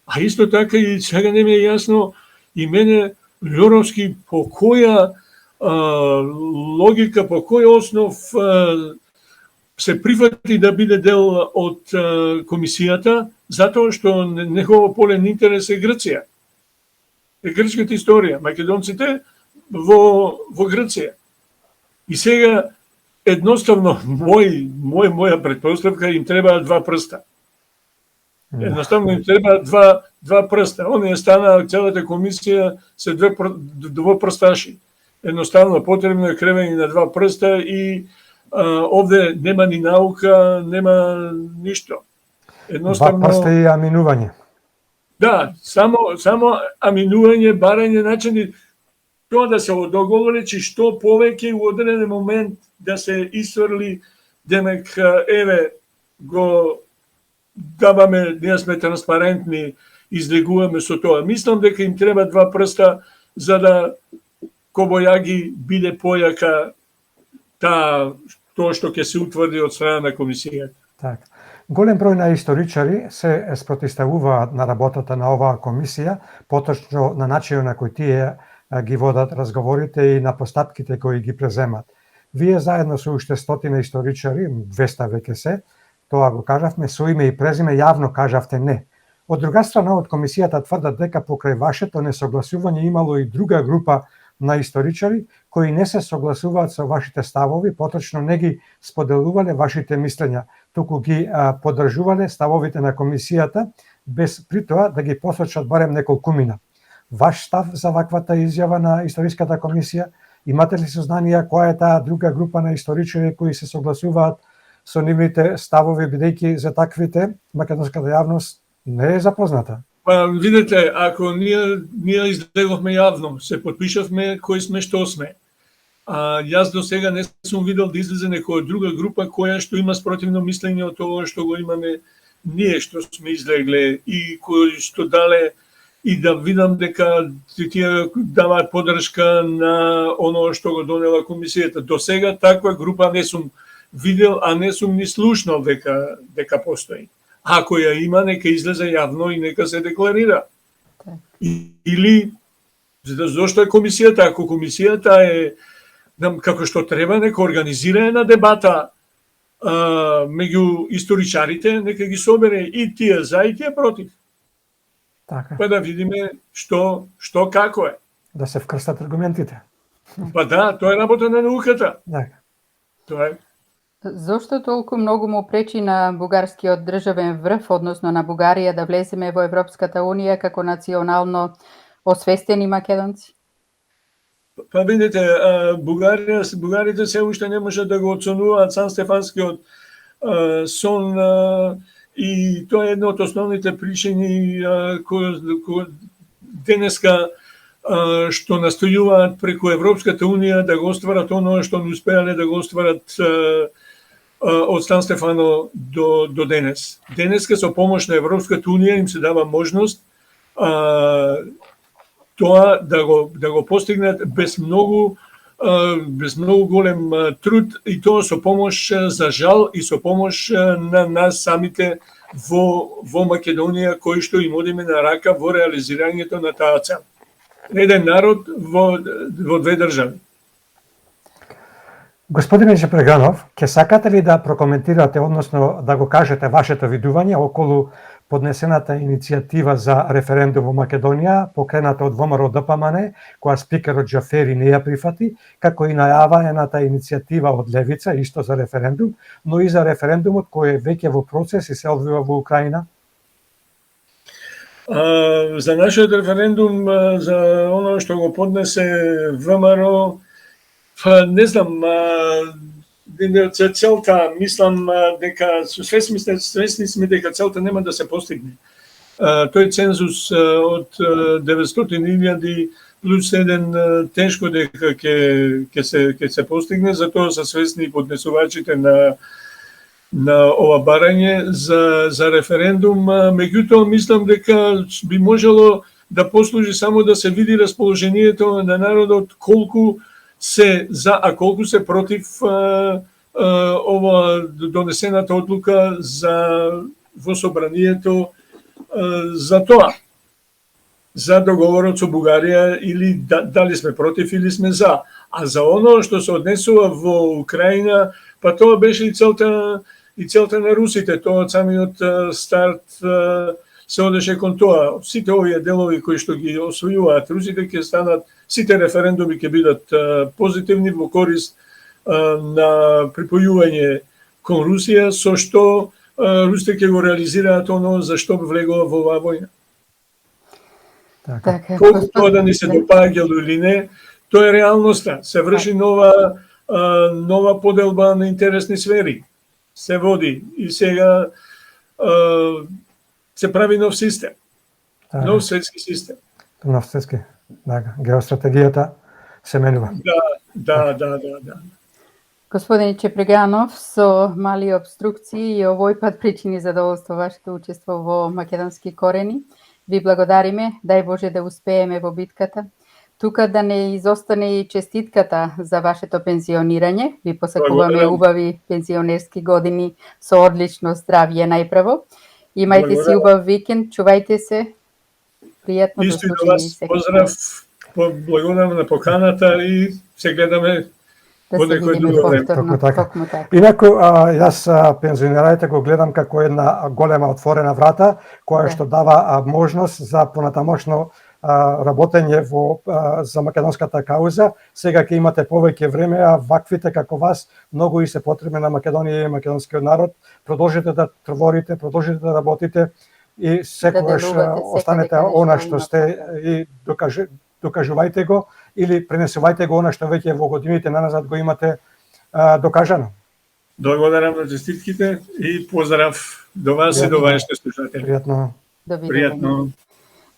А исто така и сега не ми е јасно и мене Лјоровски по која логика, по кој основ се прифати да биде дел од комисијата, затоа што негово полен интерес е Грција. Е грчката историја, македонците во Грција. И сега едноставно моја претпоставка им треба 2 прста. Едноставно им треба два прста. Оние стана целата комисија се двопрсташи. Едноставно потребно е кревење на 2 прста и овде нема ни наука, нема ништо. Едноставно 2 прста и аминување. Да, само аминување, барање начини тоа да се договори што повеќе у одреден момент да се исфрли демек еве го даваме, ние сме транспарентни, излегуваме со тоа. Мислам дека им треба два прста за да Кобојаги биде појака тоа што ќе се утврди од страна на комисијата. Так. Голем број на историчари се спротивставуваат на работата на оваа комисија, поточно на начинот на кој тие ги водат разговорите и на постапките кои ги преземат. Вие заедно со уште стотина историчари, 200 веќе се, тоа го кажавме, со име и презиме јавно кажавте не. Од друга страна, од комисијата тврдат дека покрај вашето несогласување имало и друга група на историчари кои не се согласуваат со вашите ставови, поточно не ги споделувале вашите мислења, туку ги поддржувале ставовите на комисијата, без при тоа да ги посочат барем неколкумина. Ваш став за ваквата изјава на историската комисија? Имате ли сознанија која е таа друга група на историчари кои се согласуваат со нивните ставови, бидејќи за таквите македонската јавност не е запозната? Па видите, ако ние излеговме јавно, се подпишавме кои сме што сме. А јас до сега не сум видел да излезе некоја друга група која што има спротивно мислење од тоа што го имаме ние што сме излегле и кои што дале и да видам дека тие даваат поддршка на оно што го донела комисијата. До сега таква група не сум видел, а не сум ни слушнал дека постои. Ако ја има, нека излезе јавно и нека се декларира. Или, зашто е комисијата? Ако комисијата е, како што треба, нека организира една дебата меѓу историчарите, нека ги собере и тие за и тие против. Така. Па да видиме што како е. Да се вкрстат аргументите. Па да, тоа е работа на науката. Така. Тоа е. Зошто толку многу му пречи на бугарскиот државен врв, односно на Бугарија, да влеземе во Европската Унија како национално освестени македонци? Па видите, бугарите се уште не можат да го оценуваат Сан Стефанскиот сон и тоа е едно од основните причини кои денеска што настојуваат преку Европската Унија да го остварат оно што не успеале да го остварат од Сан Стефано до денес. Денеска со помош на Европската Унија им се дава можност тоа да го постигнат без многу голем труд и тоа со помош за жал и со помош на нас самите во Македонија кои што им одиме на рака во реализирањето на таа цел. Еден народ во две држави. Господине Жепреганов, ќе сакате ли да прокоментирате, односно да го кажете вашето видување околу поднесената иницијатива за референдум во Македонија, покрената од ВМРО ДПМН, која спикерот Џафери не ја прифати, како и најава ената иницијатива од Левица, исто за референдум, но и за референдумот кој е веќе во процес и се одвива во Украина? За нашиот референдум, за оно што го поднесе ВМРО, не знам, целта, мислам дека свесни сме дека целта нема да се постигне. Тој цензус од 900.000 плюс 1 тешко дека ќе се постигне, затоа се свесни поднесувачите на ова барање за референдум. Меѓутоа, мислам дека би можело да послужи само да се види расположението на народот, колку се за, а колку се против ова донесената одлука во собранието за тоа. За договорот со Бугарија или дали сме против или сме за. А за оно што се однесува во Украина, па тоа беше и целта на русите. Тоа од самиот старт се одеше кон тоа. Сите овие делови кои што ги освојуваат русите ќе станат, сите референдуми ќе бидат позитивни во корист на припојување кон Русија, со што русите ќе го реализираат оно за што влегува во оваа војна. Така. Колку тоа да ни се допаѓало или не, тоа е реалноста. Се врши нова поделба на интересни сфери. Се води и сега се прави нов систем. Нов светски систем. Нов светски. Така, геостратегијата се менува. Да. Господине Чепреганов, со мали обструкции и овој пат причини задоволство вашето учество во Македонски корени. Ви благодариме, дај Боже да успееме во битката. Тука да не изостане и честитката за вашето пензионирање. Ви посакуваме Благодарам. убави пензионерски години со одлично здравје најпрво. Имајте си Благодарам. убав викенд, чувајте се. Пријатно до Исто и до слушање вас секој поздрав, пат. благодарам на поканата и се гледаме Да во се некој видиме друго време. повторно. Токму така. Токму така. Инаку, јас пензионирајте го гледам како една голема отворена врата, која Да. што дава можност за понатамошно работење за македонската кауза. Сега ќе имате повеќе време, а ваквите како вас многу и се потребни на Македонија и македонскиот народ. Продолжите да творите, продолжите да работите и секогаш делувате останете секаде каде она што што има сте и докажувајте го или пренесувајте го она што веќе во годините наназад го имате докажано. Благодарам на честитките и поздрав до вас и до вашите слушатели. Пријатно. Довидување. Пријатно.